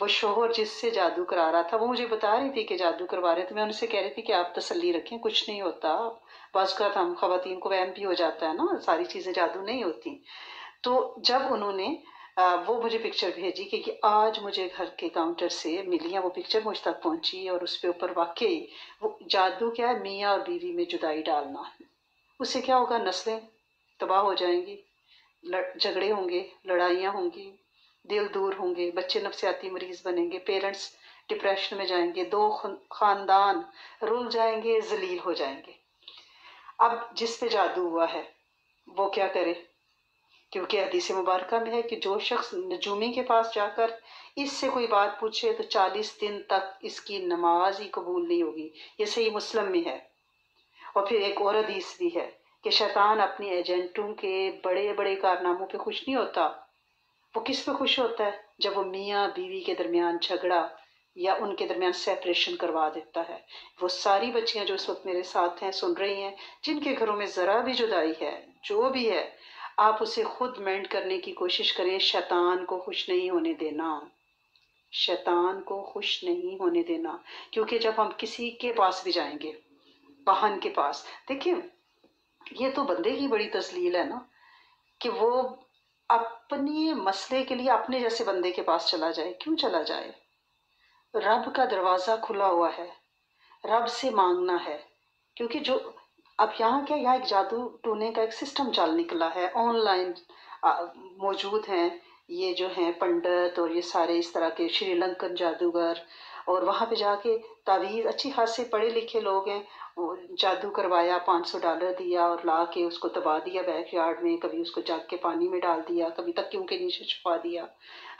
وہ شوہر جس سے جادو کرا رہا تھا وہ مجھے بتا رہی تھی کہ جادو کروا رہے تھے، میں ان سے کہہ رہی تھی کہ آپ تسلی رکھیں، کچھ نہیں ہوتا، بعض اوقات ہم خواتین کو وہم بھی ہو جاتا ہے نا، ساری چیزیں جادو نہیں ہوتی۔ تو جب انہوں نے وہ مجھے پکچر بھیجی کہ آج مجھے گھر کے کاؤنٹر سے ملی ہے، وہ پکچر مجھ تک پہنچی اور اس پہ اوپر واقعی وہ جادو کیا ہے، میاں اور بیوی میں جدائی ڈالنا، اس سے کیا ہوگا، نسلیں تباہ ہو جائیں گی، جھگڑے ہوں گے، لڑائیاں ہوں گی، دل دور ہوں گے، بچے نفسیاتی مریض بنیں گے، پیرنٹس ڈپریشن میں جائیں گے، دو خاندان رل جائیں گے، ذلیل ہو جائیں گے۔ اب جس پہ جادو ہوا ہے وہ کیا کرے، کیونکہ حدیث مبارکہ میں ہے کہ جو شخص نجومی کے پاس جا کر اس سے کوئی بات پوچھے تو 40 دن تک اس کی نماز ہی قبول نہیں ہوگی، یہ صحیح مسلم میں ہے۔ اور پھر ایک اور حدیث بھی ہے کہ شیطان اپنے ایجنٹوں کے بڑے بڑے کارناموں پہ خوش نہیں ہوتا، وہ کس پہ خوش ہوتا ہے، جب وہ میاں بیوی کے درمیان جھگڑا یا ان کے درمیان سیپریشن کروا دیتا ہے۔ وہ ساری بچیاں جو اس وقت میرے ساتھ ہیں، سن رہی ہیں، جن کے گھروں میں ذرا بھی جدائی ہے، جو بھی ہے، آپ اسے خود مینڈ کرنے کی کوشش کریں، شیطان کو خوش نہیں ہونے دینا، شیطان کو خوش نہیں ہونے دینا، کیونکہ جب ہم کسی کے پاس بھی جائیں گے، بہن کے پاس، دیکھیں یہ تو بندے کی بڑی تذلیل ہے نا کہ وہ اپنے مسئلے کے لیے اپنے جیسے بندے کے پاس چلا جائے، کیوں چلا جائے؟ رب کا دروازہ کھلا ہوا ہے، رب سے مانگنا ہے، کیونکہ جو اب یہاں کیا، یہاں ایک جادو ٹونے کا ایک سسٹم چل نکلا ہے، آن لائن موجود ہیں یہ جو ہیں پنڈت اور یہ سارے اس طرح کے شری لنکن جادوگر، اور وہاں پہ جا کے تعویذ، اچھی خاصے پڑھے لکھے لوگ ہیں، جادو کروایا، $500 دیا اور لا کے اس کو دبا دیا بیک یارڈ میں، کبھی اس کو جگ کے پانی میں ڈال دیا، کبھی تکیوں کے نیچے چھپا دیا۔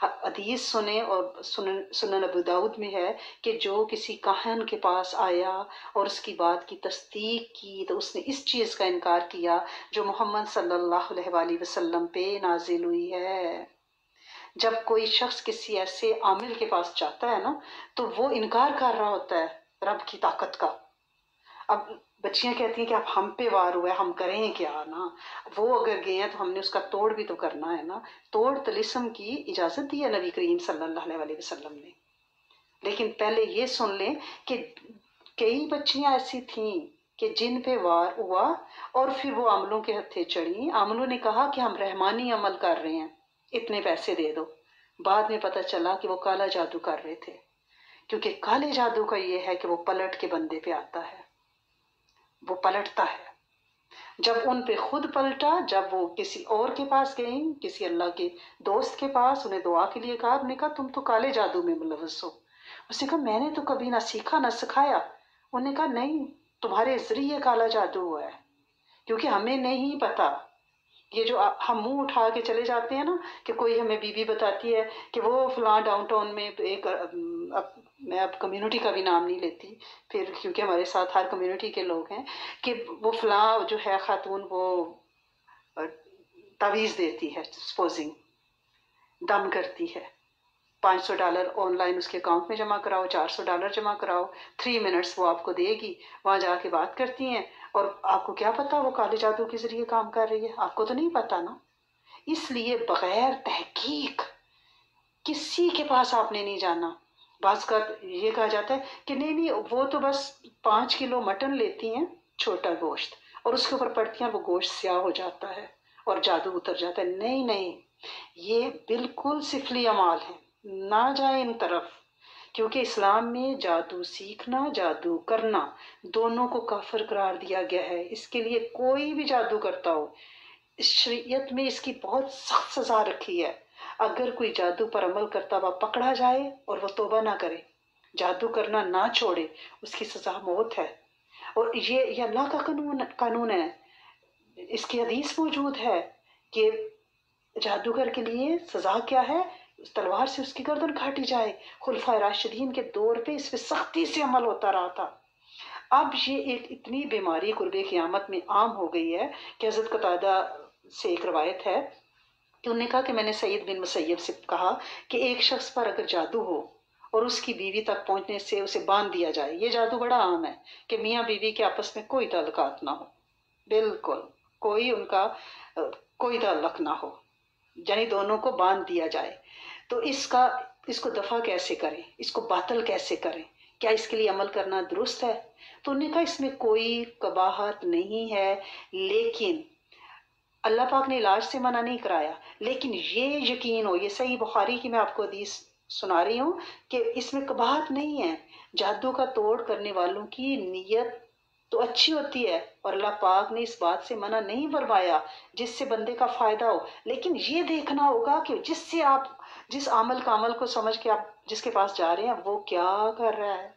حدیث سنیں، اور سنن ابو داؤد میں ہے کہ جو کسی کاہن کے پاس آیا اور اس کی بات کی تصدیق کی تو اس نے اس چیز کا انکار کیا جو محمد صلی اللہ علیہ وآلہ وسلم پہ نازل ہوئی ہے۔ جب کوئی شخص کسی ایسے عامل کے پاس جاتا ہے نا تو وہ انکار کر رہا ہوتا ہے رب کی طاقت کا۔ اب بچیاں کہتی ہیں کہ اب ہم پہ وار ہوا ہے، ہم کریں کیا نا، وہ اگر گئے ہیں تو ہم نے اس کا توڑ بھی تو کرنا ہے نا، توڑ طلسم کی اجازت دی ہے نبی کریم صلی اللہ علیہ وآلہ وسلم نے۔ لیکن پہلے یہ سن لیں کہ کئی بچیاں ایسی تھیں کہ جن پہ وار ہوا اور پھر وہ عاملوں کے ہتھے چڑھی، عاملوں نے کہا کہ ہم رحمانی عمل کر رہے ہیں، اتنے پیسے دے دو، بعد میں پتہ چلا کہ وہ کالا جادو کر رہے تھے، کیونکہ کالے جادو کا یہ ہے کہ وہ پلٹ کے بندے پہ آتا ہے، وہ پلٹتا ہے۔ جب ان پہ خود پلٹا، جب وہ کسی اور کے پاس گئیں، کسی اللہ کے دوست کے پاس، انہیں دعا کے لیے کہا، انہوں نے کہا تم تو کالے جادو میں ملوث ہو، اس نے کہا میں نے تو کبھی نہ سیکھا نہ سکھایا، انہوں نے کہا نہیں، تمہارے ذریعے کالا جادو ہوا ہے، کیونکہ ہمیں نہیں پتا۔ یہ جو ہم منہ اٹھا کے چلے جاتے ہیں نا کہ کوئی ہمیں بی بتاتی ہے کہ وہ فلاں ڈاؤن ٹاؤن میں ایک میں اب کمیونٹی کا بھی نام نہیں لیتی پھر، کیونکہ ہمارے ساتھ ہر کمیونٹی کے لوگ ہیں، کہ وہ فلاں جو ہے خاتون وہ تعویذ دیتی ہے، سپوزنگ دم کرتی ہے، $500 آن لائن اس کے اکاؤنٹ میں جمع کراؤ، $400 جمع کراؤ، 3 منٹس وہ آپ کو دے گی، وہاں جا کے بات کرتی ہیں، اور آپ کو کیا پتا وہ کالے جادو کے ذریعے کام کر رہی ہے، آپ کو تو نہیں پتا نا۔ اس لیے بغیر تحقیق کسی کے پاس آپ نے نہیں جانا۔ بعض کا یہ کہا جاتا ہے کہ نہیں وہ تو بس 5 کلو مٹن لیتی ہیں، چھوٹا گوشت، اور اس کے اوپر پڑتی ہیں، وہ گوشت سیاہ ہو جاتا ہے اور جادو اتر جاتا ہے۔ نہیں نہیں، یہ بالکل سفلی اعمال ہیں، نہ جائیں ان طرف، کیونکہ اسلام میں جادو سیکھنا، جادو کرنا دونوں کو کافر قرار دیا گیا ہے۔ اس کے لیے کوئی بھی جادو کرتا ہو، اس شریعت میں اس کی بہت سخت سزا رکھی ہے۔ اگر کوئی جادو پر عمل کرتا ہوا پکڑا جائے اور وہ توبہ نہ کرے، جادو کرنا نہ چھوڑے، اس کی سزا موت ہے۔ اور یہ اللہ کا قانون ہے، اس کی حدیث موجود ہے کہ جادوگر کے لیے سزا کیا ہے، تلوار سے اس کی گردن کاٹی جائے۔ خلفائے راشدین کے دور پہ اس پہ سختی سے عمل ہوتا رہا تھا۔ اب یہ ایک اتنی بیماری قرب قیامت میں عام ہو گئی ہے کہ حضرت قتادہ سے ایک روایت ہے کہ انہوں نے کہا کہ میں نے سعید بن مسیب سے کہا کہ ایک شخص پر اگر جادو ہو اور اس کی بیوی تک پہنچنے سے اسے باندھ دیا جائے، یہ جادو بڑا عام ہے کہ میاں بیوی کے آپس میں کوئی تعلقات نہ ہو، بالکل کوئی ان کا کوئی تعلق نہ ہو، یعنی دونوں کو باندھ دیا جائے، تو اس کا اس کو دفع کیسے کریں، اس کو باطل کیسے کریں، کیا اس کے لیے عمل کرنا درست ہے؟ تو انہوں نے کہا اس میں کوئی قباحت نہیں ہے، لیکن اللہ پاک نے علاج سے منع نہیں کرایا، لیکن یہ یقین ہو، یہ صحیح بخاری کی میں آپ کو حدیث سنا رہی ہوں کہ اس میں قباحت نہیں ہے۔ جادو کا توڑ کرنے والوں کی نیت تو اچھی ہوتی ہے، اور اللہ پاک نے اس بات سے منع نہیں فرمایا جس سے بندے کا فائدہ ہو، لیکن یہ دیکھنا ہوگا کہ جس سے آپ جس عمل کو سمجھ کے آپ جس کے پاس جا رہے ہیں وہ کیا کر رہا ہے۔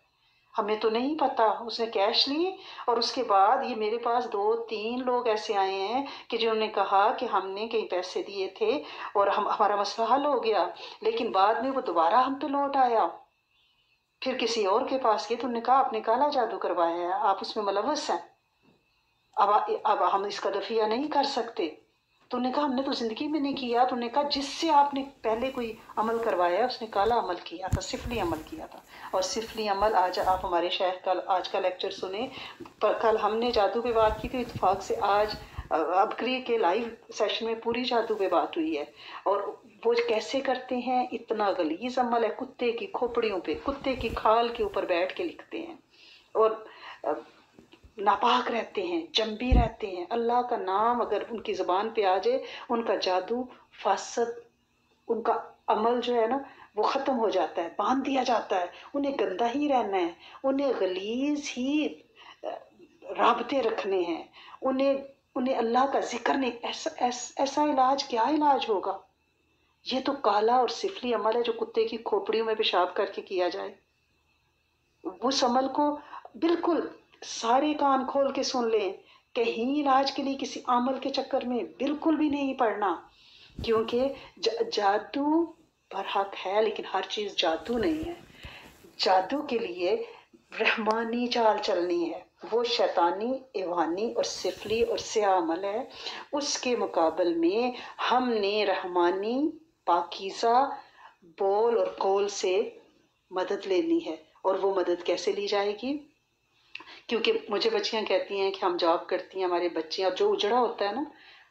ہمیں تو نہیں پتا، اس نے کیش لی اور اس کے بعد یہ میرے پاس 2-3 لوگ ایسے آئے ہیں کہ جنہوں نے کہا کہ ہم نے کہیں پیسے دیے تھے اور ہمارا مسئلہ حل ہو گیا، لیکن بعد میں وہ دوبارہ ہم پہ لوٹ آیا، پھر کسی اور کے پاس گئے تو انہوں نے کہا آپ نے کالا جادو کروایا ہے، آپ اس میں ملوث ہیں، اب ہم اس کا دفیہ نہیں کر سکتے۔ تو انہوں نے کہا ہم نے تو زندگی میں نہیں کیا۔ تو انہوں نے کہا جس سے آپ نے پہلے کوئی عمل کروایا اس نے کالا عمل کیا تھا، سفلی عمل کیا تھا، اور سفلی عمل آج آپ ہمارے شیخ کا آج کا لیکچر سنیں، کل ہم نے جادو پہ بات کی تھی، اتفاق سے آج ابکری کے لائیو سیشن میں پوری جادو پہ بات ہوئی ہے، اور وہ کیسے کرتے ہیں، اتنا غلیظ عمل ہے، کتے کی کھوپڑیوں پہ، کتے کی کھال کے اوپر بیٹھ کے لکھتے ہیں، اور ناپاک رہتے ہیں، جنبی رہتے ہیں، اللہ کا نام اگر ان کی زبان پہ آ جائے ان کا جادو فاسد، ان کا عمل جو ہے نا وہ ختم ہو جاتا ہے، باندھ دیا جاتا ہے، انہیں گندا ہی رہنا ہے، انہیں غلیظ ہی رابطے رکھنے ہیں، انہیں اللہ کا ذکر نہیں، ایسا علاج کیا علاج ہوگا؟ یہ تو کالا اور سفلی عمل ہے جو کتے کی کھوپڑیوں میں پیشاب کر کے کیا جائے۔ اس عمل کو بالکل سارے کان کھول کے سن لیں، کہیں علاج کے لیے کسی عمل کے چکر میں بالکل بھی نہیں پڑنا، کیونکہ جادو برحق ہے لیکن ہر چیز جادو نہیں ہے۔ جادو کے لیے رحمانی چال چلنی ہے، وہ شیطانی، ایوانی اور سفلی اور سیاہ عمل ہے، اس کے مقابل میں ہم نے رحمانی پاکیزہ بول اور قول سے مدد لینی ہے۔ اور وہ مدد کیسے لی جائے گی؟ کیونکہ مجھے بچیاں کہتی ہیں کہ ہم جاب کرتی ہیں، ہمارے بچے اب جو اجڑا ہوتا ہے نا،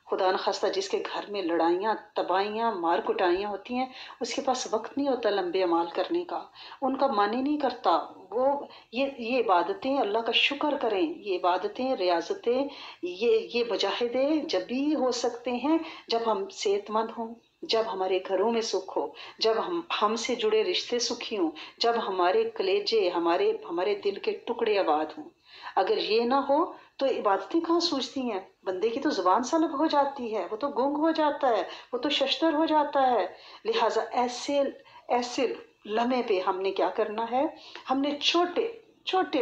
خدا نخواستہ جس کے گھر میں لڑائیاں تباہیاں مار کٹائیاں ہوتی ہیں، اس کے پاس وقت نہیں ہوتا لمبے اعمال کرنے کا، ان کا من ہی نہیں کرتا، وہ یہ عبادتیں اللہ کا شکر کریں، یہ عبادتیں ریاضتیں یہ مجاہدے جب بھی ہو سکتے ہیں جب ہم صحت مند ہوں، جب ہمارے گھروں میں سکھ ہو، جب ہم سے جڑے رشتے سکھی ہوں، جب ہمارے کلیجے ہمارے دل کے ٹکڑے آباد ہوں۔ اگر یہ نہ ہو تو عبادتیں کہاں سوچتی ہیں؟ بندے کی تو زبان سلب ہو جاتی ہے، وہ تو گنگ ہو جاتا ہے، وہ تو ششتر ہو جاتا ہے۔ لہٰذا ایسے لمحے پہ ہم نے کیا کرنا ہے؟ ہم نے چھوٹے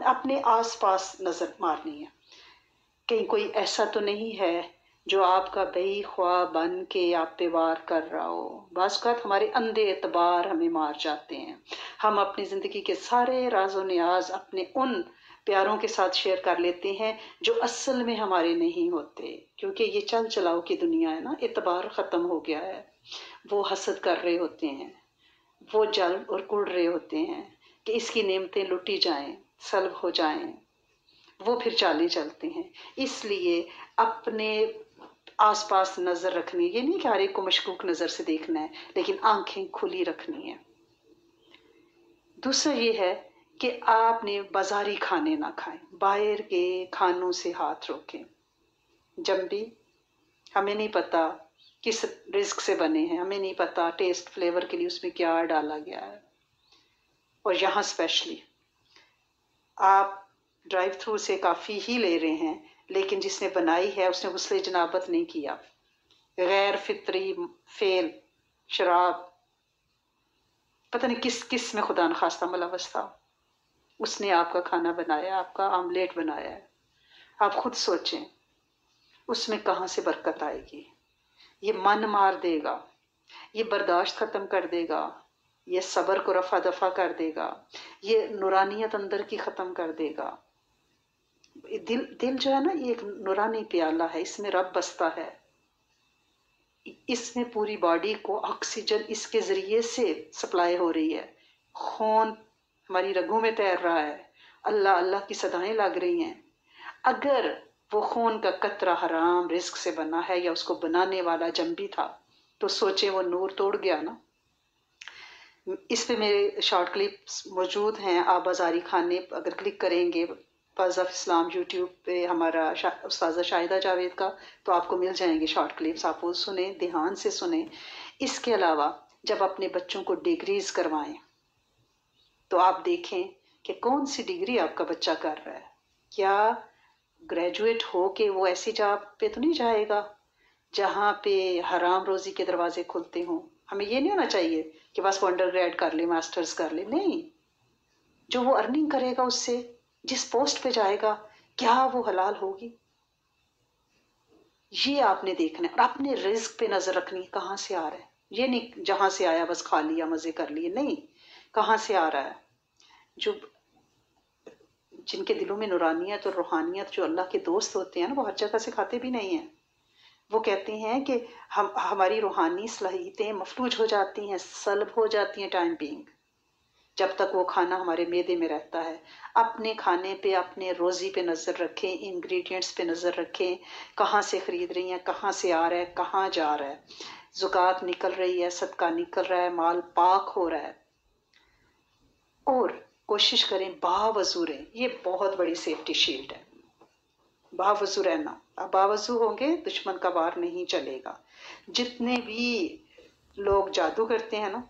اپنے آس پاس نظر مارنی ہے، کہیں کوئی ایسا تو نہیں ہے جو آپ کا بئی خواہ بن کے آپ پہ وار کر رہا ہو۔ بعض اوقات ہمارے اندھے اعتبار ہمیں مار جاتے ہیں، ہم اپنی زندگی کے سارے راز و نیاز اپنے ان پیاروں کے ساتھ شیئر کر لیتے ہیں جو اصل میں ہمارے نہیں ہوتے، کیونکہ یہ چل چلاؤ کی دنیا ہے نا، اعتبار ختم ہو گیا ہے۔ وہ حسد کر رہے ہوتے ہیں، وہ جل اور کڑ رہے ہوتے ہیں کہ اس کی نعمتیں لٹی جائیں، سلب ہو جائیں، وہ پھر چالیں چلتے ہیں۔ اس لیے اپنے آس پاس نظر رکھنی، یہ نہیں کہ ہر ایک کو مشکوک نظر سے دیکھنا ہے، لیکن آنکھیں کھلی رکھنی ہے۔ دوسرا یہ ہے کہ آپ نے بازاری کھانے نہ کھائیں، باہر کے کھانوں سے ہاتھ روکیں۔ جب بھی ہمیں نہیں پتا کس رزق سے بنے ہیں، ہمیں نہیں پتا ٹیسٹ فلیور کے لیے اس میں کیا ڈالا گیا ہے، اور یہاں اسپیشلی آپ ڈرائیو تھرو سے کافی ہی لے رہے ہیں، لیکن جس نے بنائی ہے اس نے غسل جنابت نہیں کیا، غیر فطری فعل، شراب، پتہ نہیں کس میں خدا نخواستہ ملوث تھا، اس نے آپ کا کھانا بنایا، آپ کا آملیٹ بنایا ہے۔ آپ خود سوچیں اس میں کہاں سے برکت آئے گی؟ یہ من مار دے گا، یہ برداشت ختم کر دے گا، یہ صبر کو رفع دفع کر دے گا، یہ نورانیت اندر کی ختم کر دے گا۔ دل جو ہے نا یہ ایک نورانی پیالہ ہے، اس میں رب بستا ہے، اس میں پوری باڈی کو آکسیجن اس کے ذریعے سے سپلائی ہو رہی ہے، خون ہماری رگوں میں تیر رہا ہے، اللہ اللہ کی صدائیں لگ رہی ہیں۔ اگر وہ خون کا قطرہ حرام رزق سے بنا ہے یا اس کو بنانے والا جنبی تھا تو سوچیں وہ نور توڑ گیا نا۔ اس پہ میرے شارٹ کلپس موجود ہیں، آپ بازاری خانے اگر کلک کریں گے فیض آف اسلام یوٹیوب پہ ہمارا استاذہ شاہدہ جاوید کا، تو آپ کو مل جائیں گے شارٹ کلپس، آپ وہ سنیں، دھیان سے سنیں۔ اس کے علاوہ جب اپنے بچوں کو ڈگریز کروائیں تو آپ دیکھیں کہ کون سی ڈگری آپ کا بچہ کر رہا ہے، کیا گریجویٹ ہو کے وہ ایسی جاب پہ تو نہیں جائے گا جہاں پہ حرام روزی کے دروازے کھلتے ہوں۔ ہمیں یہ نہیں ہونا چاہیے کہ بس وہ انڈر گریڈ کر لے، ماسٹرز کر لے، نہیں، جو وہ ارننگ کرے گا اس سے جس پوسٹ پہ جائے گا کیا وہ حلال ہوگی، یہ آپ نے دیکھنا ہے۔ اور اپنے رزق پہ نظر رکھنی، کہاں سے آ رہا ہے، یہ نہیں جہاں سے آیا بس کھا لیا مزے کر لیے، نہیں، کہاں سے آ رہا ہے۔ جو جن کے دلوں میں نورانیت اور روحانیت، جو اللہ کے دوست ہوتے ہیں نا، وہ ہر جگہ سے کھاتے بھی نہیں ہیں۔ وہ کہتے ہیں کہ ہماری روحانی صلاحیتیں مفلوج ہو جاتی ہیں، سلب ہو جاتی ہیں ٹائم بینگ، جب تک وہ کھانا ہمارے معدے میں رہتا ہے۔ اپنے کھانے پہ، اپنے روزی پہ نظر رکھیں، انگریڈینٹس پہ نظر رکھیں، کہاں سے خرید رہی ہیں، کہاں سے آ رہا ہے، کہاں جا رہا ہے، زکوٰۃ نکل رہی ہے، صدقہ نکل رہا ہے، مال پاک ہو رہا ہے۔ اور کوشش کریں باوضو رہیں، یہ بہت بڑی سیفٹی شیلڈ ہے، باوضو رہنا۔ اب باوضو ہوں گے دشمن کا وار نہیں چلے گا۔ جتنے بھی لوگ جادو کرتے ہیں نا،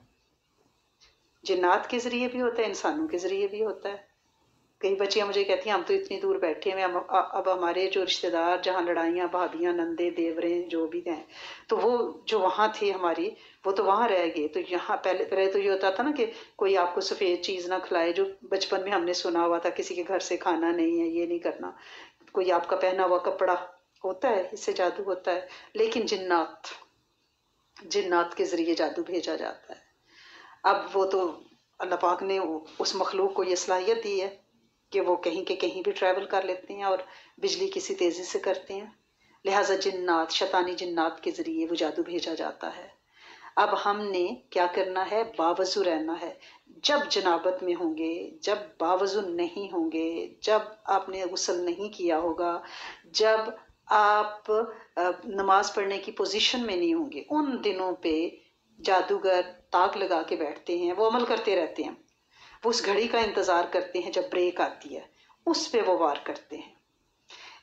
جنات کے ذریعے بھی ہوتا ہے، انسانوں کے ذریعے بھی ہوتا ہے۔ کئی بچیاں مجھے کہتی ہیں ہم تو اتنی دور بیٹھے ہوئے، اب ہمارے جو رشتہ دار جہاں لڑائیاں، بھابیاں، نندے، دیوریں جو بھی ہیں، تو وہ جو وہاں تھے ہماری، وہ تو وہاں رہ گئے۔ تو یہاں پہلے تو یہ ہوتا تھا نا کہ کوئی آپ کو سفید چیز نہ کھلائے، جو بچپن میں ہم نے سنا ہوا تھا، کسی کے گھر سے کھانا نہیں ہے، یہ نہیں کرنا، کوئی آپ کا پہنا ہوا کپڑا ہوتا ہے، اس سے جادو ہوتا ہے۔ لیکن جنات کے ذریعے جادو بھیجا جاتا ہے۔ اب وہ تو اللہ پاک نے اس مخلوق کو یہ صلاحیت دی ہے کہ وہ کہیں کے کہیں بھی ٹریول کر لیتے ہیں اور بجلی کسی تیزی سے کرتے ہیں، لہٰذا جنات، شیطانی جنات کے ذریعے وہ جادو بھیجا جاتا ہے۔ اب ہم نے کیا کرنا ہے؟ باوضو رہنا ہے۔ جب جنابت میں ہوں گے، جب باوضو نہیں ہوں گے، جب آپ نے غسل نہیں کیا ہوگا، جب آپ نماز پڑھنے کی پوزیشن میں نہیں ہوں گے، ان دنوں پہ جادوگر تاک لگا کے بیٹھتے ہیں، وہ عمل کرتے رہتے ہیں، وہ اس گھڑی کا انتظار کرتے ہیں جب بریک آتی ہے، اس پہ وہ وار کرتے ہیں۔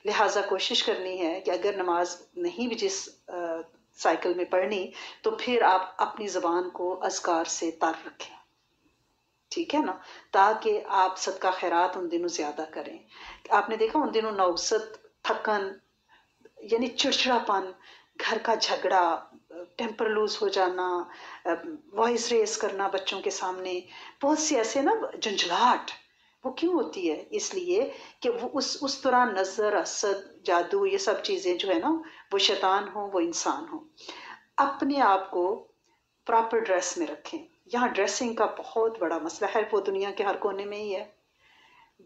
لہٰذا کوشش کرنی ہے کہ اگر نماز نہیں بھی جس سائیکل میں پڑھنی، تو پھر آپ اپنی زبان کو اذکار سے تر رکھیں، ٹھیک ہے نا، تاکہ آپ صدقہ خیرات ان دنوں زیادہ کریں۔ آپ نے دیکھا ان دنوں نوسط، تھکن، یعنی چڑچڑا پن، گھر کا جھگڑا، ٹیمپر لوز ہو جانا، وائس ریز کرنا بچوں کے سامنے، بہت سی ایسے نا جھنجھلاہٹ، وہ کیوں ہوتی ہے؟ اس لیے کہ وہ اس دوران نظر، حسد، جادو، یہ سب چیزیں جو ہے نا، وہ شیطان ہوں، وہ انسان ہوں۔ اپنے آپ کو پراپر ڈریس میں رکھیں۔ یہاں ڈریسنگ کا بہت بڑا مسئلہ ہے، وہ دنیا کے ہر کونے میں ہی ہے۔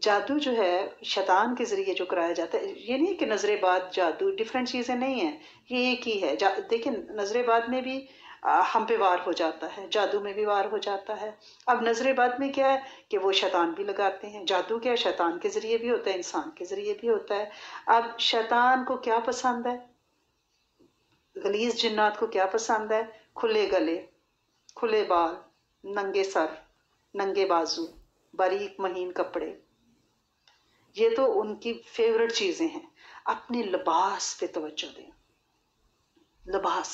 جادو جو ہے شیطان کے ذریعے جو کرایا جاتا ہے، یہ نہیں کہ نظر باد جادو ڈفرینٹ چیزیں نہیں ہیں، یہ ایک ہی ہے۔ دیکھیں نظر باد میں بھی ہم پہ وار ہو جاتا ہے، جادو میں بھی وار ہو جاتا ہے۔ اب نظر باد میں کیا ہے کہ وہ شیطان بھی لگاتے ہیں، جادو کیا ہے؟ شیطان کے ذریعے بھی ہوتا ہے، انسان کے ذریعے بھی ہوتا ہے۔ اب شیطان کو کیا پسند ہے؟ غلیظ جنات کو کیا پسند ہے؟ کھلے گلے، کھلے بال، ننگے سر، ننگے بازو، باریک مہین کپڑے، یہ تو ان کی فیورٹ چیزیں ہیں۔ اپنے لباس پہ توجہ دیں، لباس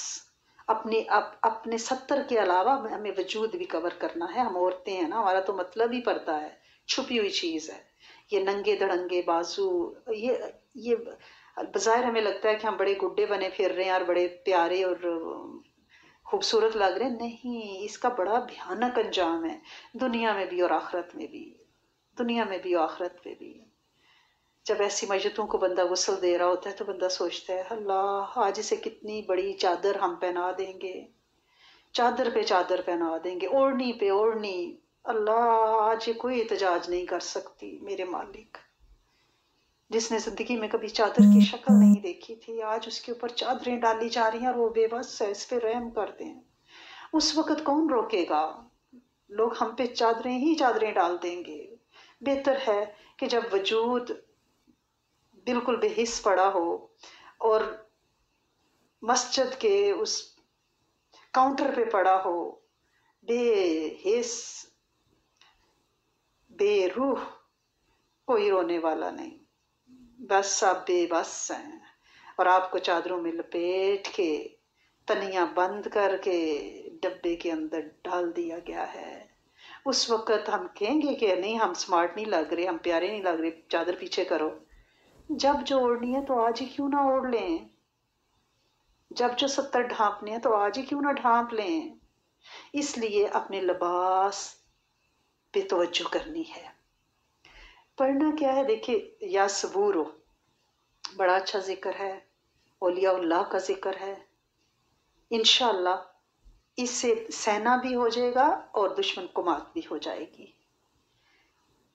اپنے ستر کے علاوہ ہمیں وجود بھی کور کرنا ہے۔ ہم عورتیں ہیں نا، ہمارا تو مطلب ہی پردہ ہے، چھپی ہوئی چیز ہے۔ یہ ننگے دڑنگے بازو، یہ بظاہر ہمیں لگتا ہے کہ ہم بڑے گڈے بنے پھر رہے ہیں اور بڑے پیارے اور خوبصورت لگ رہے ہیں، نہیں، اس کا بڑا بھیانک انجام ہے، دنیا میں بھی اور آخرت میں بھی، دنیا میں بھی اور آخرت میں بھی۔ جب ایسی میتوں کو بندہ غسل دے رہا ہوتا ہے تو بندہ سوچتا ہے اللہ آج اسے کتنی بڑی چادر ہم پہنا دیں گے، چادر پہ چادر پہنا دیں گے، اوڑھنی پہ اوڑھنی، اللہ آج یہ کوئی احتجاج نہیں کر سکتی، میرے مالک جس نے زندگی میں کبھی چادر کی شکل نہیں دیکھی تھی، آج اس کے اوپر چادریں ڈالی جا رہی ہیں اور وہ بے بس ہے، اس پہ رحم کر دیں۔ اس وقت کون روکے گا؟ لوگ ہم پہ چادریں ہی چادریں ڈال دیں گے۔ بہتر ہے کہ جب وجود بالکل بے حس پڑا ہو اور مسجد کے اس کاؤنٹر پہ پڑا ہو، بے حس بے روح، کوئی رونے والا نہیں، بس آپ بے بس ہیں، اور آپ کو چادروں میں لپیٹ کے تنیاں بند کر کے ڈبے کے اندر ڈال دیا گیا ہے۔ اس وقت ہم کہیں گے کہ نہیں ہم سمارٹ نہیں لگ رہے، ہم پیارے نہیں لگ رہے، چادر پیچھے کرو۔ جب جو اوڑھنی ہے تو آج ہی کیوں نہ اوڑھ لیں، جب جو 70 ڈھانپنے ہیں تو آج ہی کیوں نہ ڈھانپ لیں۔ اس لیے اپنے لباس پہ توجہ کرنی ہے۔ پڑھنا کیا ہے؟ دیکھیے، یا صبورو بڑا اچھا ذکر ہے، اولیاء اللہ کا ذکر ہے، انشاءاللہ اس سے سہنا بھی ہو جائے گا اور دشمن کو مات بھی ہو جائے گی۔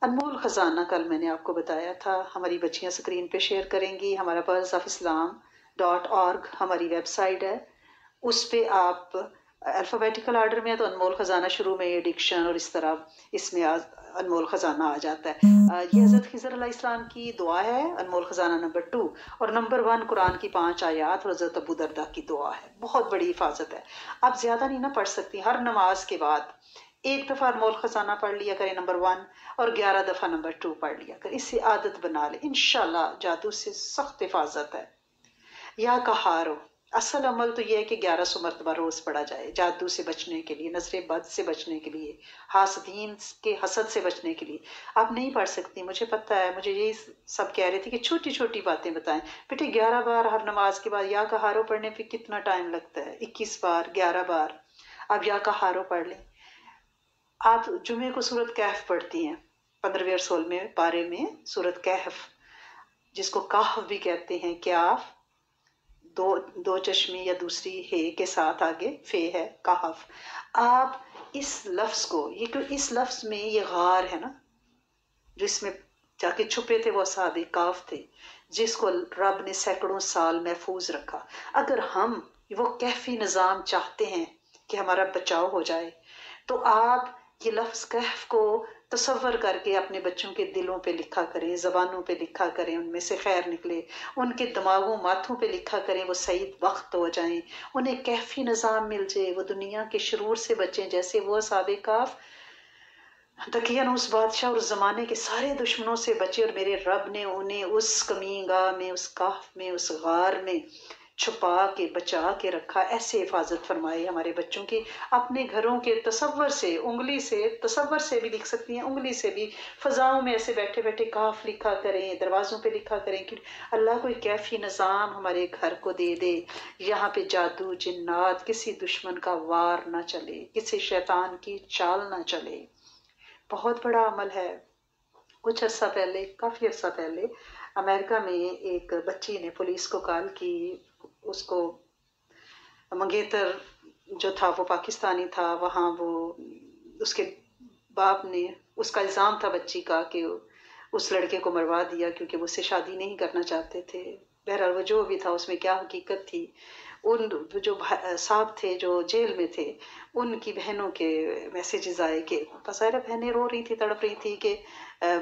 انمول خزانہ کل میں نے آپ کو بتایا تھا، ہماری بچیاں اسکرین پہ شیئر کریں گی، ہمارا pearlsofislam.org ہماری ویب سائٹ ہے، اس پہ آپ الفابیٹیکل آرڈر میں ہے تو انمول خزانہ شروع میں ایڈکشن اور اس طرح اس میں انمول خزانہ آ جاتا ہے۔ یہ حضرت خضر علیہ السلام کی دعا ہے، انمول خزانہ نمبر 2، اور نمبر 1 قرآن کی 5 آیات اور حضرت ابو دردہ کی دعا ہے، بہت بڑی حفاظت ہے۔ آپ زیادہ نہیں نہ پڑھ سکتی، ہر نماز کے بعد ایک دفعہ انمول خزانہ پڑھ لیا کریں نمبر 1 اور 11 دفعہ نمبر 2 پڑھ لیا کریں، اس سے عادت بنا لیں، انشاءاللہ جادو سے سخت حفاظت ہے۔ یا کہارو، اصل عمل تو یہ ہے کہ 1100 مرتبہ روز پڑھا جائے، جادو سے بچنے کے لیے، نظر بد سے بچنے کے لیے، حاسدین کے حسد سے بچنے کے لیے۔ آپ نہیں پڑھ سکتی، مجھے پتہ ہے، مجھے یہی سب کہہ رہے تھے کہ چھوٹی چھوٹی باتیں بتائیں، بیٹے 11 بار ہر نماز کے بعد یا کہارو پڑھنے پہ کتنا ٹائم لگتا ہے؟ 21 بار، 11 بار آپ یا کہارو پڑھ لیں۔ آپ جمعے کو سورت کہف پڑھتی ہیں، 15ویں اور 16ویں پارے میں سورت کہف، جس کو کہف بھی کہتے ہیں، کیاف دو چشمی یا دوسری ہے کے ساتھ آگے فے ہے، کہف۔ آپ اس لفظ کو، یہ اس لفظ میں یہ غار ہے نا جس میں جا کے چھپے تھے وہ اصحاب کہف تھے، جس کو رب نے سینکڑوں سال محفوظ رکھا۔ اگر ہم وہ کہفی نظام چاہتے ہیں کہ ہمارا بچاؤ ہو جائے تو آپ یہ لفظ کہف کو تصور کر کے اپنے بچوں کے دلوں پہ لکھا کریں، زبانوں پہ لکھا کریں، ان میں سے خیر نکلے، ان کے دماغوں ماتھوں پہ لکھا کریں، وہ سعید وقت ہو جائیں، انہیں کہفی نظام مل جائے، وہ دنیا کے شرور سے بچیں، جیسے وہ اصحاب کہف دقیانوس بادشاہ اور اس زمانے کے سارے دشمنوں سے بچے، اور میرے رب نے انہیں اس کمین گاہ میں، اس کہف میں، اس غار میں چھپا کے بچا کے رکھا۔ ایسے حفاظت فرمائے ہمارے بچوں کی، اپنے گھروں کے تصور سے، انگلی سے، تصور سے بھی لکھ سکتی ہیں، انگلی سے بھی، فضاؤں میں ایسے بیٹھے بیٹھے کہف لکھا کریں، دروازوں پہ لکھا کریں کہ اللہ کوئی کیفی نظام ہمارے گھر کو دے دے، یہاں پہ جادو جنات، کسی دشمن کا وار نہ چلے، کسی شیطان کی چال نہ چلے۔ بہت بڑا عمل ہے۔ کچھ عرصہ پہلے، کافی عرصہ پہلے، امریکہ میں ایک بچی نے پولیس کو کال کی، اس کو منگیتر جو تھا وہ پاکستانی تھا، وہاں وہ اس کے باپ نے، اس کا الزام تھا بچی کا کہ اس لڑکے کو مروا دیا کیونکہ وہ اس سے شادی نہیں کرنا چاہتے تھے۔ بہرحال وہ جو بھی تھا، اس میں کیا حقیقت تھی، ان جو صاحب تھے جو جیل میں تھے، ان کی بہنوں کے میسیجز آئے کہ بظاہر بہنیں رو رہی تھی، تڑپ رہی تھی کہ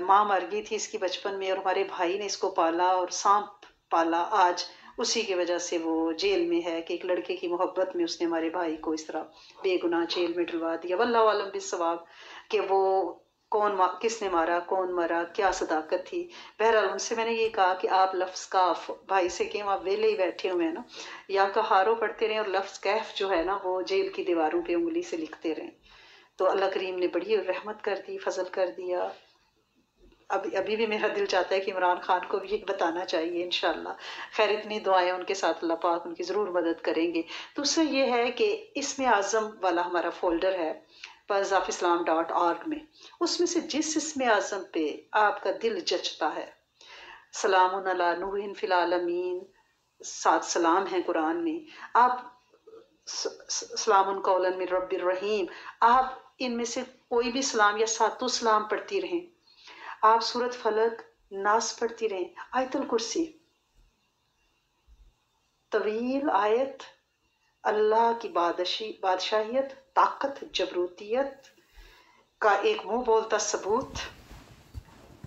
ماں مر گئی تھی اس کی بچپن میں اور ہمارے بھائی نے اس کو پالا اور سانپ پالا، آج اسی کی وجہ سے وہ جیل میں ہے، کہ ایک لڑکے کی محبت میں اس نے ہمارے بھائی کو اس طرح بے گناہ جیل میں ڈلوا دیا۔ واللہ عالم بالصواب کہ وہ کس نے مارا، کون مرا، کیا صداقت تھی۔ بہرحال ان سے میں نے یہ کہا کہ آپ لفظ کاف بھائی سے کہ آپ ویلے ہی بیٹھے ہوئے ہیں نا، یا کہارو پڑھتے رہیں اور لفظ کیف جو ہے نا وہ جیل کی دیواروں پہ انگلی سے لکھتے رہیں، تو اللہ کریم نے بڑی رحمت کر دی، فضل کر دیا۔ ابھی بھی میرا دل چاہتا ہے کہ عمران خان کو بھی یہ بتانا چاہیے انشاءاللہ۔ خیر اتنی دعائیں ان کے ساتھ، اللہ پاک ان کی ضرور مدد کریں گے۔ دوسرا یہ ہے کہ اسم اعظم والا ہمارا فولڈر ہے pearlsofislam.org میں، اس میں سے جس اسم اعظم پہ آپ کا دل جچتا ہے، سلام علی نوح فی العالمین، 7 سلام ہیں قرآن میں، آپ سلام قولا من رب الرحیم، آپ ان میں سے کوئی بھی سلام یا 7 سلام پڑھتی رہیں، آپ سورت فلق، ناس پڑھتی رہیں، آیت الکرسی طویل آیت، اللہ کی بادشاہیت، طاقت، جبروتیت کا ایک منہ بولتا ثبوت،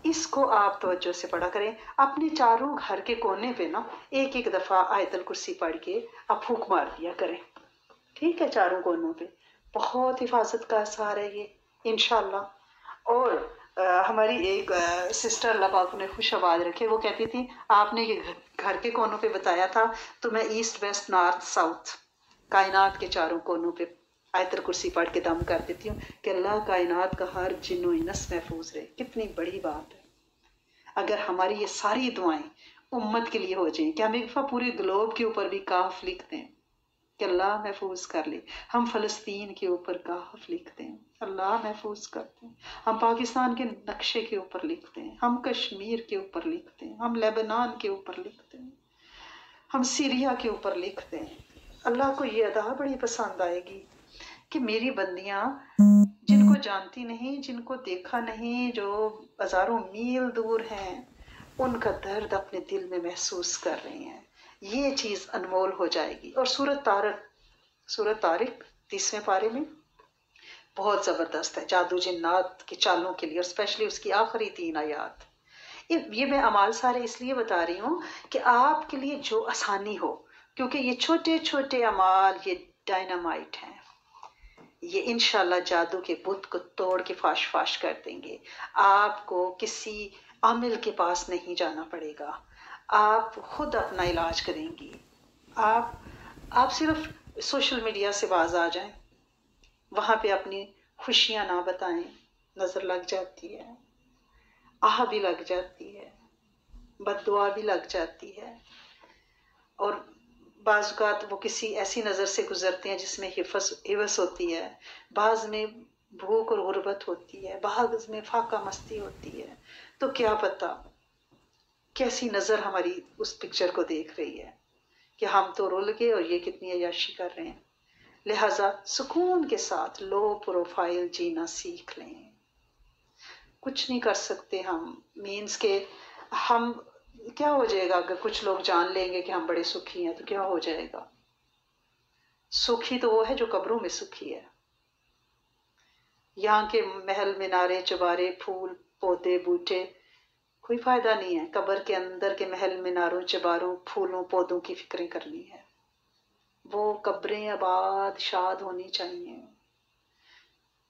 اس کو آپ توجہ سے پڑھا کریں۔ اپنے چاروں گھر کے کونے پہ نا ایک ایک دفعہ آیت الکرسی پڑھ کے آپ پھونک مار دیا کریں، ٹھیک ہے، چاروں کونوں پہ بہت حفاظت کا اثار ہے یہ انشاءاللہ۔ اور ہماری ایک سسٹر اللہ پاک نے خوش آباد رکھے، وہ کہتی تھی آپ نے یہ گھر کے کونوں پہ بتایا تھا تو میں ایسٹ ویسٹ نارتھ ساؤتھ کائنات کے چاروں کونوں پہ آیت الکرسی پڑھ کے دم کر دیتی ہوں کہ اللہ کائنات کا ہر جن و انس محفوظ رہے۔ کتنی بڑی بات ہے اگر ہماری یہ ساری دعائیں امت کے لیے ہو جائیں کہ ہم ایک دفعہ پورے گلوب کے اوپر بھی کاف لکھ دیں کہ اللہ محفوظ کر لے، ہم فلسطین کے اوپر کاف لکھتے ہیں اللہ محفوظ کرتے ہیں، ہم پاکستان کے نقشے کے اوپر لکھتے ہیں، ہم کشمیر کے اوپر لکھتے ہیں، ہم لیبنان کے اوپر لکھتے ہیں، ہم سیریا کے اوپر لکھتے ہیں۔ اللہ کو یہ ادا بڑی پسند آئے گی کہ میری بندیاں جن کو جانتی نہیں، جن کو دیکھا نہیں، جو ہزاروں میل دور ہیں، ان کا درد اپنے دل میں محسوس کر رہی ہیں۔ یہ چیز انمول ہو جائے گی۔ اور سورۃ طارق 30ویں پارے میں بہت زبردست ہے جادو جنات کی چالوں کے لیے، اور اسپیشلی اس کی آخری 3 آیات۔ یہ میں اعمال سارے اس لیے بتا رہی ہوں کہ آپ کے لیے جو آسانی ہو، کیونکہ یہ چھوٹے چھوٹے اعمال یہ ڈائنامائٹ ہیں، یہ انشاءاللہ جادو کے بت کو توڑ کے فاش فاش کر دیں گے۔ آپ کو کسی عامل کے پاس نہیں جانا پڑے گا، آپ خود اپنا علاج کریں گی۔ آپ صرف سوشل میڈیا سے باز آ جائیں، وہاں پہ اپنی خوشیاں نہ بتائیں، نظر لگ جاتی ہے، آہ بھی لگ جاتی ہے، بد دعا بھی لگ جاتی ہے، اور بعض اوقات وہ کسی ایسی نظر سے گزرتے ہیں جس میں حوث ہوتی ہے، بعض میں بھوک اور غربت ہوتی ہے، بعض میں فاقہ مستی ہوتی ہے، تو کیا پتہ کیسی نظر ہماری اس پکچر کو دیکھ رہی ہے کہ ہم تو رول گئے اور یہ کتنی عیاشی کر رہے ہیں۔ لہٰذا سکون کے ساتھ لو پروفائل جینا سیکھ لیں۔ کچھ نہیں کر سکتے ہم، مینز کہ ہم کیا ہو جائے گا اگر کچھ لوگ جان لیں گے کہ ہم بڑے سکھی ہیں تو کیا ہو جائے گا؟ سکھی تو وہ ہے جو قبروں میں سکھی ہے۔ یہاں کے محل مینارے چبارے پھول پودے بوٹے کوئی فائدہ نہیں ہے، قبر کے اندر کے محل میناروں چباروں پھولوں پودوں کی فکریں کرنی ہے۔ وہ قبریں آباد شاد ہونی چاہیے۔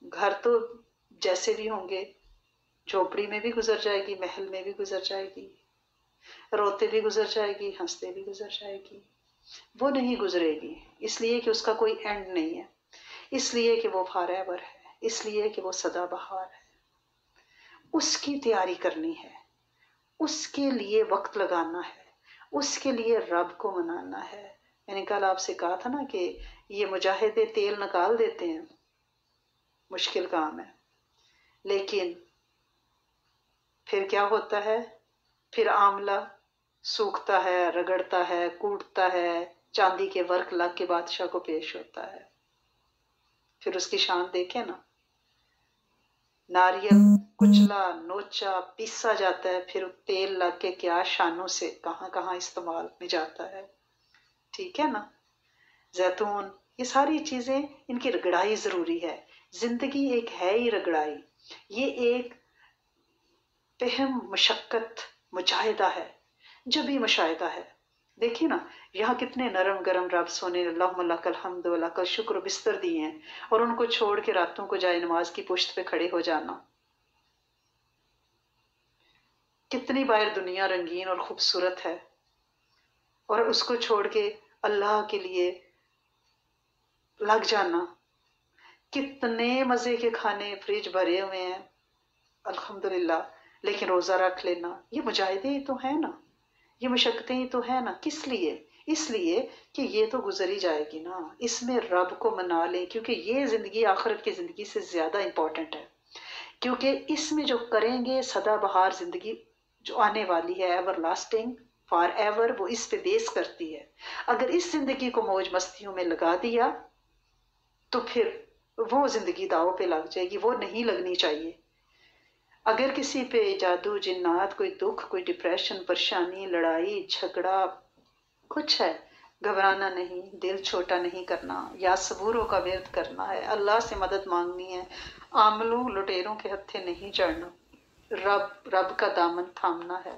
گھر تو جیسے بھی ہوں گے، جھوپڑی میں بھی گزر جائے گی، محل میں بھی گزر جائے گی، روتے بھی گزر جائے گی، ہنستے بھی گزر جائے گی، وہ نہیں گزرے گی اس لیے کہ اس کا کوئی اینڈ نہیں ہے، اس لیے کہ وہ فار ایور ہے، اس لیے کہ وہ سدا بہار ہے۔ اس کی تیاری کرنی ہے، اس کے لیے وقت لگانا ہے، اس کے لیے رب کو منانا ہے۔ میں نے کل آپ سے کہا تھا نا کہ یہ مجاہدے تیل نکال دیتے ہیں، مشکل کام ہے، لیکن پھر کیا ہوتا ہے؟ پھر عاملہ سوکھتا ہے، رگڑتا ہے، کوٹتا ہے، چاندی کے ورق لگ کے بادشاہ کو پیش ہوتا ہے۔ پھر اس کی شان دیکھیں نا، ناریل کچلا نوچا پیسا جاتا ہے، پھر تیل لگ کے کیا شانوں سے کہاں کہاں استعمال میں جاتا ہے، ٹھیک ہے نا؟ زیتون، یہ ساری چیزیں ان کی رگڑائی ضروری ہے۔ زندگی ایک ہے ہی رگڑائی، یہ ایک پہم مشقت مجاہدہ ہے، جبھی مشاہدہ ہے۔ دیکھیں نا یہاں کتنے نرم گرم رب سونے اللہم لک الحمد و لک الشکر بستر دیے ہیں، اور ان کو چھوڑ کے راتوں کو جائے نماز کی پشت پہ کھڑے ہو جانا۔ کتنی بار دنیا رنگین اور خوبصورت ہے، اور اس کو چھوڑ کے اللہ کے لیے لگ جانا۔ کتنے مزے کے کھانے فریج بھرے ہوئے ہیں الحمدللہ، لیکن روزہ رکھ لینا، یہ مجاہدے ہی تو ہیں نا، یہ مشقتیں ہی تو ہیں نا۔ کس لیے؟ اس لیے کہ یہ تو گزر ہی جائے گی نا، اس میں رب کو منا لیں، کیونکہ یہ زندگی آخرت کی زندگی سے زیادہ امپورٹنٹ ہے، کیونکہ اس میں جو کریں گے سدا بہار زندگی جو آنے والی ہے، ایور لاسٹنگ فار ایور، وہ اس پہ بیس کرتی ہے۔ اگر اس زندگی کو موج مستیوں میں لگا دیا تو پھر وہ زندگی داؤ پہ لگ جائے گی، وہ نہیں لگنی چاہیے۔ اگر کسی پہ جادو جنات، کوئی دکھ، کوئی ڈپریشن، پریشانی، لڑائی جھگڑا کچھ ہے، گھبرانا نہیں، دل چھوٹا نہیں کرنا، یا صبوروں کا ورد کرنا ہے، اللہ سے مدد مانگنی ہے، عاملوں لٹیروں کے ہتھے نہیں چڑھنا، رب کا دامن تھامنا ہے۔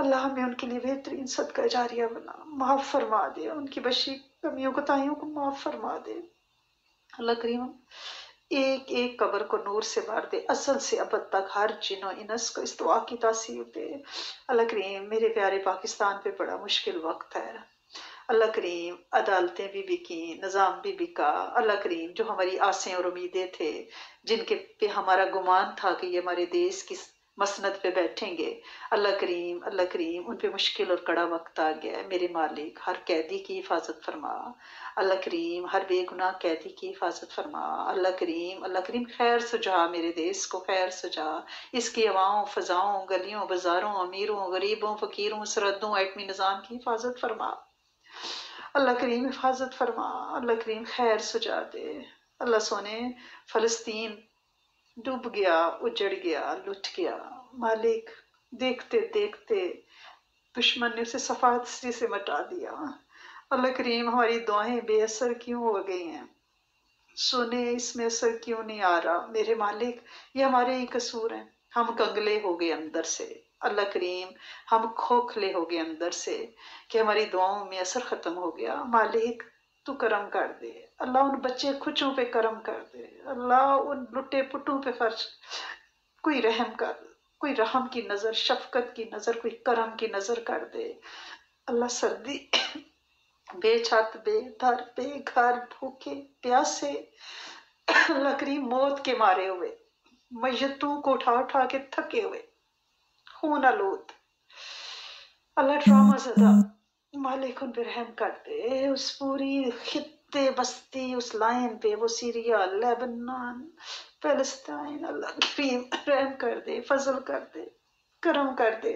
اللہ ہمیں ان کے لیے بہترین صدقہ جاریہ بنا، معاف فرما دے، ان کی بشی کمیوں کوتاہیوں کو معاف فرما دے۔ اللہ کریم ایک ایک قبر کو نور سے بھر دے، ازل سے ابد تک ہر جن و انس کو اس دعا کی تاثیر دے۔ اللہ کریم میرے پیارے پاکستان پہ بڑا مشکل وقت ہے، اللہ کریم عدالتیں بھی بکی، نظام بھی بکا، اللہ کریم جو ہماری آسیں اور امیدیں تھے، جن کے پہ ہمارا گمان تھا کہ یہ ہمارے دیش کی مسند پہ بیٹھیں گے، اللہ کریم ان پہ مشکل اور کڑا وقت آ گیا ہے۔ میرے مالک ہر قیدی کی حفاظت فرما، اللہ کریم ہر بے گناہ قیدی کی حفاظت فرما، اللہ کریم خیر سجا، میرے دیس کو خیر سجا، اس کی عواؤں فضاؤں گلیوں بازاروں امیروں غریبوں فقیروں سرحدوں ایٹمی نظام کی حفاظت فرما، اللہ کریم حفاظت فرما، اللہ کریم خیر سجا دے۔ اللہ سونے فلسطین ڈوب گیا، اجڑ گیا، لٹ گیا، مالک دیکھتے دیکھتے دشمن نے اسے صفائی سے مٹا دیا۔ اللہ کریم ہماری دعائیں بے اثر کیوں ہو گئی ہیں، سونے اس میں اثر کیوں نہیں آ رہا؟ میرے مالک یہ ہمارے ہی قصور ہیں، ہم کنگلے ہو گئے اندر سے، اللہ کریم ہم کھوکھلے ہو گئے اندر سے کہ ہماری دعاؤں میں اثر ختم ہو گیا۔ مالک تو کرم کر دے، اللہ ان بچے کھچوں پہ کرم کر دے، اللہ ان لٹے پٹوں پہ خرچ، کوئی رحم کر، کوئی رحم کی نظر، شفقت کی نظر، کوئی کرم کی نظر کر دے۔ اللہ سردی بے چھت بے در بے گھر بھوکے پیاسے، اللہ کریم موت کے مارے ہوئے میتوں کو اٹھا اٹھا کے تھکے ہوئے خون آلود، اللہ ڈرامہ زدہ، مالک ان پہ رحم کر دے، اس پوری خطے بستی اس لائن پہ، وہ سیریا لیبنان فلسطین، اللہ کریم رحم کر دے، فضل کر دے، کرم کر دے،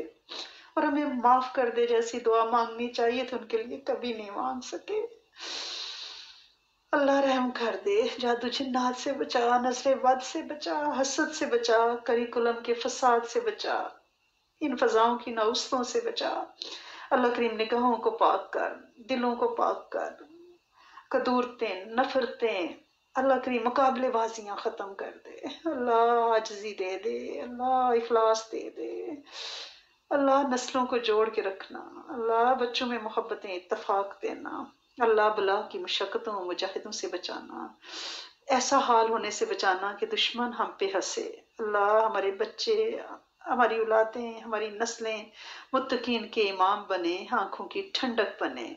اور ہمیں معاف کر دے۔ جیسی دعا مانگنی چاہیے تھا ان کے لیے کبھی نہیں مانگ سکے، اللہ رحم کر دے، جادو جنات سے بچا، نظر بد سے بچا، حسد سے بچا، کریکولم کے فساد سے بچا، ان فضاؤں کی نوستوں سے بچا، اللہ کریم نگاہوں کو پاک کر، دلوں کو پاک کر، قدورتیں نفرتیں، اللہ کریم مقابلے بازیاں ختم کر دے، اللہ عاجزی دے دے، اللہ اخلاص دے دے، اللہ نسلوں کو جوڑ کے رکھنا، اللہ بچوں میں محبتیں اتفاق دینا، اللہ بلا کی مشقتوں مجاہدوں سے بچانا، ایسا حال ہونے سے بچانا کہ دشمن ہم پہ ہنسے، اللہ ہمارے بچے ہماری اولادیں ہماری نسلیں متقین کے امام بنے، آنکھوں کی ٹھنڈک بنے۔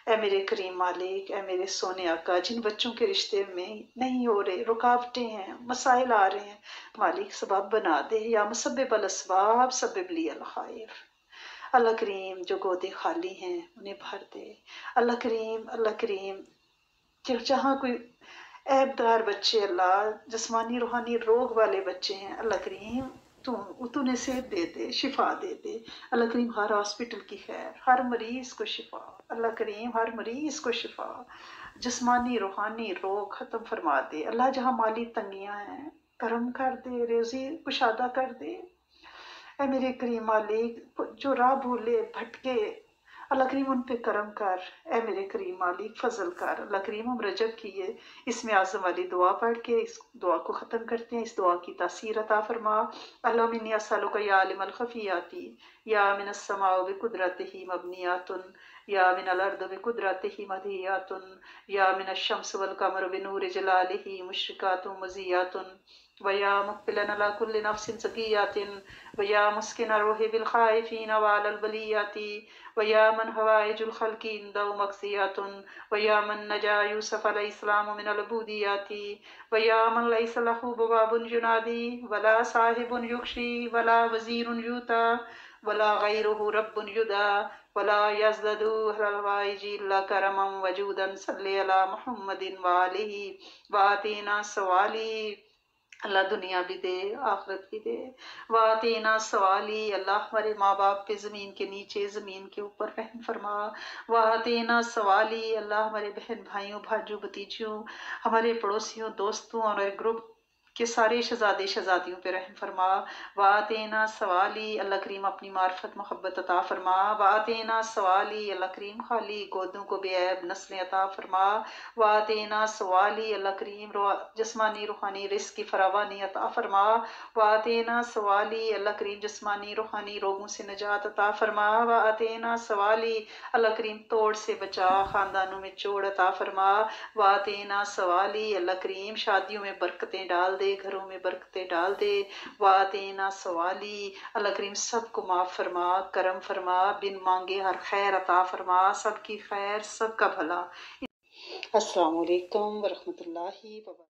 اے میرے کریم مالک، اے میرے سونے آقا، جن بچوں کے رشتے میں نہیں ہو رہے، رکاوٹیں ہیں، مسائل آ رہے ہیں، مالک سبب بنا دے، یا مسبب الاسباب سبب لی الخیر، اللہ کریم جو گودے خالی ہیں انہیں بھر دے، اللہ کریم جہاں کوئی عیب دار بچے، اللہ جسمانی روحانی روگ والے بچے ہیں، اللہ کریم تو نے صحت دے دے، شفا دے دے، اللہ کریم ہر ہاسپٹل کی خیر، ہر مریض کو شفا، اللہ کریم ہر مریض کو شفا، جسمانی روحانی روگ ختم فرما دے، اللہ جہاں مالی تنگیاں ہیں کرم کر دے، روزی کشادہ کر دے، اے میرے کریم مالک جو راہ بھولے بھٹکے، اللہ کریم ان پہ کرم کر، اے میرے کریم مالک فضل کر، اللہ کریم ہم رجب کی یہ اس میں اعظم والی دعا پڑھ کے اس دعا کو ختم کرتے ہیں، اس دعا کی تاثیر عطا فرما۔ اللہم انی اسألک یا عالم الخفیات یا من السماء بقدرتہ مبنیات یا من الارض بقدرتہ مدھیات یا من الشمس والقمر بنور جلالہ مشرقات مضیات ویا مقبلا علی کل نفس زکیات ویا مسکن الروح بالخائفین وعلی البلیات ویا من ہوائج الخلق عنده مقضیات ویا من نجا یوسف علیہ السلام من العبودیات ویا من لیس له بواب ینادی ولا صاحب یکشی ولا وزیر یوتا ولا غیره رب یدا ولا یزدد اهل الحوائج الا کرما وجودا صلی علی محمد وآلہ وآتینا سوالی، اللہ دنیا بھی دے آخرت بھی دے، واتینا سوالی، اللہ ہمارے ماں باپ پہ زمین کے نیچے زمین کے اوپر رحم فرما، واتینا سوالی، اللہ ہمارے بہن بھائیوں بھاجوں بھتیجوں ہمارے پڑوسیوں دوستوں اور گروپ کہ سارے شہزادے شہزادیوں پہ رحم فرما، واتینا سوالی اللہ کریم اپنی معرفت محبت عطا فرما، واتینا سوالی اللہ کریم خالی گودوں کو بے عیب نسلیں عطا فرما، واتینا سوالی اللہ کریم جسمانی روحانی رزق کی فراوانی عطا فرما، واتینا سوالی اللہ کریم جسمانی روحانی روگوں سے نجات عطا فرما، واتینا سوالی اللہ کریم توڑ سے بچا، خاندانوں میں جوڑ عطا فرما، واتینا سوالی اللہ کریم شادیوں میں برکتیں ڈال دے، گھروں میں برکتیں ڈال دے، واتینا سوالی اللہ کریم سب کو معاف فرما، کرم فرما، بن مانگے ہر خیر عطا فرما، سب کی خیر سب کا بھلا۔ السلام علیکم ورحمۃ اللہ وبرکاتہ۔